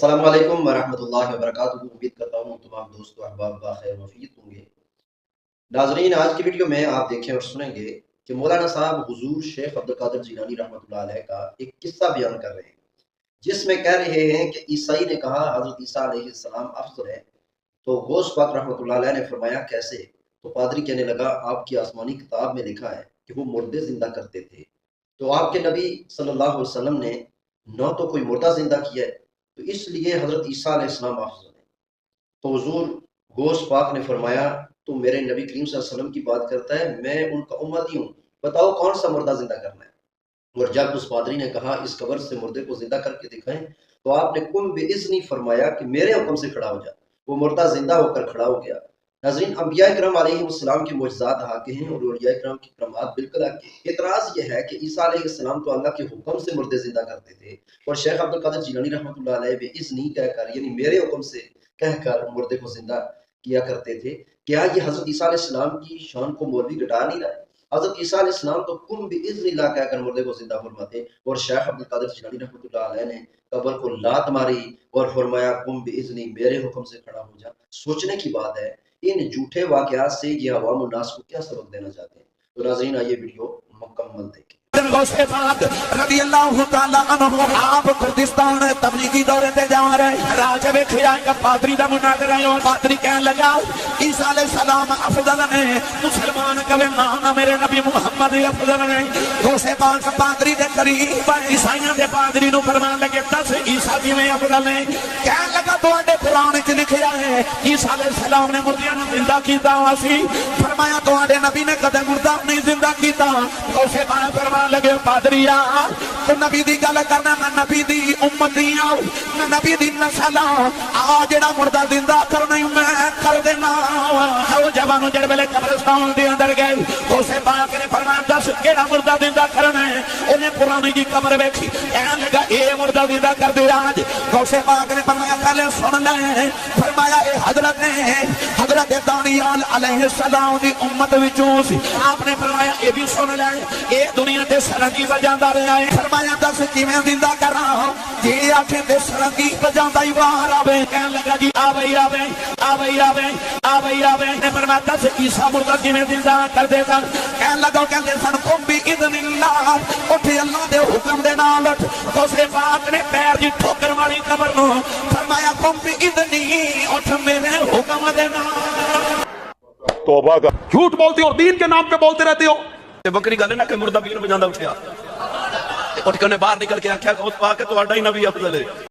अस्सलामु अलैकुम वरहमतुल्लाहि वबरकातुहू। उम्मीद करता हूँ तमाम दोस्तों अहबाब बाखैर वफीत होंगे। नाज़रीन, आज की वीडियो में आप देखें और सुनेंगे कि मौलाना साहब हुजूर शेख अब्दुल कादिर जिलानी रहमतुल्लाह अलैह का एक किस्सा बयान कर रहे हैं, जिसमें कह रहे हैं कि ईसाई ने कहा हज़रत ईसा अलैहिस्सलाम अफज़ल है, तो गौस पाक रहमतुल्लाह अलैह ने फरमाया कैसे? तो पादरी कहने लगा आपकी आसमानी किताब में लिखा है कि वो मुर्दे जिंदा करते थे। तो आपके नबी सल्लल्लाहु अलैहि वसल्लम ने न तो कोई मुर्दा जिंदा किया है, तो इसलिए हजरत ईसा अलैहिस्सलाम अफजल है। तो हुजूर गौस पाक ने फरमाया तू मेरे नबी करीम सल्लल्लाहु अलैहि वसल्लम की बात करता है, मैं उनका उम्मती हूँ, बताओ कौन सा मुर्दा जिंदा करना है। और जब उस पादरी ने कहा इस कब्र से मुर्दे को जिंदा करके दिखाएं, तो आपने कुम बिइज़्नी फरमाया कि मेरे हुक्म से खड़ा हो जा। वो मुर्दा जिंदा होकर खड़ा हो गया। नाज़रीन, अंबिया इकराम अलैहिस्सलाम के मुअजिज़ात हाके हैं और औलिया इकराम की करामात बिल्कुल हाके। इतराज़ ये है कि ईसा अलैहिस्सलाम तो अल्लाह के हुक्म से मुर्दे जिंदा करते थे और शेख अब्दुल कादिर जिलानी रहमतुल्लाह अलैह बिइज़्नी कहकर यानी मेरे हुक्म से कहकर मुर्दे को जिंदा किया करते थे। क्या ये हज़रत ईसा अलैहिस्सलाम की शान को मौलवी घटा नहीं रहा है? हज़रत ईसा अलैहिस्सलाम तो कुम बिइज़्निल्लाह कहकर मुर्दे को जिंदा फरमाते और शेख अब्दुल कादिर जिलानी रहमतुल्लाह अलैह ने कब्र को लात मारी और फरमाया कुम बिइज़्नी मेरे हुक्म से खड़ा हो जा। सोचने की बात है, इन झूठे वाक़यात से ये अवाम उन्नास को क्या सबक देना चाहते हैं? तो नाज़रीन आइए वीडियो मुकम्मल देखें। गौसे पाक रज़ी अल्लाह तआला अन्हु आप कुर्दिस्तान तबलीगी दौरे ते जा रहे राज वेखिया एक पादरी दा मुनाज़रा आया। पादरी कहने लगा ईसा अलैहिस्सलाम अफज़ल ने, मुसलमान कहे ना मेरे नबी मुहम्मद अफज़ल ने। गौसे पाक पादरी दे करीब ईसाइयां दे पादरी नु फरमान लगे दस ईसा किवें अफज़ल ने। कहने लगा तुहाडे कुरान च लिखिया है ईसा अलैहिस्सलाम ने मुर्दियां नु जिंदा कीता सी। फरमाया तुहाडे नबी ने कदे मुर्दा नहीं जिंदा कीता। गौसे पाक फरमान लगे पादरिया तो नबी दी गल करना, मैं नबी दी उम्मती हूं, मैं नबी दी नस्ल आ जेड़ा मुर्दा जिंदा करना मैं कर देना। ओ जवानों जड़ वेले कब्रिस्तान दे अंदर गए उसे पाक ने फरमाया दस केड़ा मुर्दा जिंदा करना है। उन्हें पुरानी दी कब्र वेखी कहने लगा ए मुर्दा जिंदा कर दे आज। गौसे पाक ने फरमाया पहले सुन ले। फरमाया ए हजरत ने हजरत दानियाल अलैहिस्सलाम दी उम्मत विचों सी। आपने फरमाया ए भी सुन ले, ए दुनिया ते सरंगी बजांदा रहा है। फरमाया दस किवें जिंदा करा जे आखे ते सरंगी बजांदा ही बाहर आवे। कहने लगा जी आ भाई आवे आ भाई आवे आ भाई आवे। ने फरमाया दस ईसा मुर्दा किवें जिंदा कर देगा। कहने लगा कहंदे सन कुम बिइज़्निल्लाह उठ अल्लाह दे हुक्म दे नाल उठ। गौसे पाक ने पैर दी ठोकर वाली कब्र नु फरमाया कुम बिइज़्नी उठ मेरे हुक्म दे नाल। तौबा कर, झूठ बोलते हो और दीन के नाम पे बोलते रहते हो। बकरी गल ना कि मुर्दा पीर बजांदा उठिया उठ के बाहर निकल के आख्या गौस पाक है तुहाडा ही नबी अफजल है।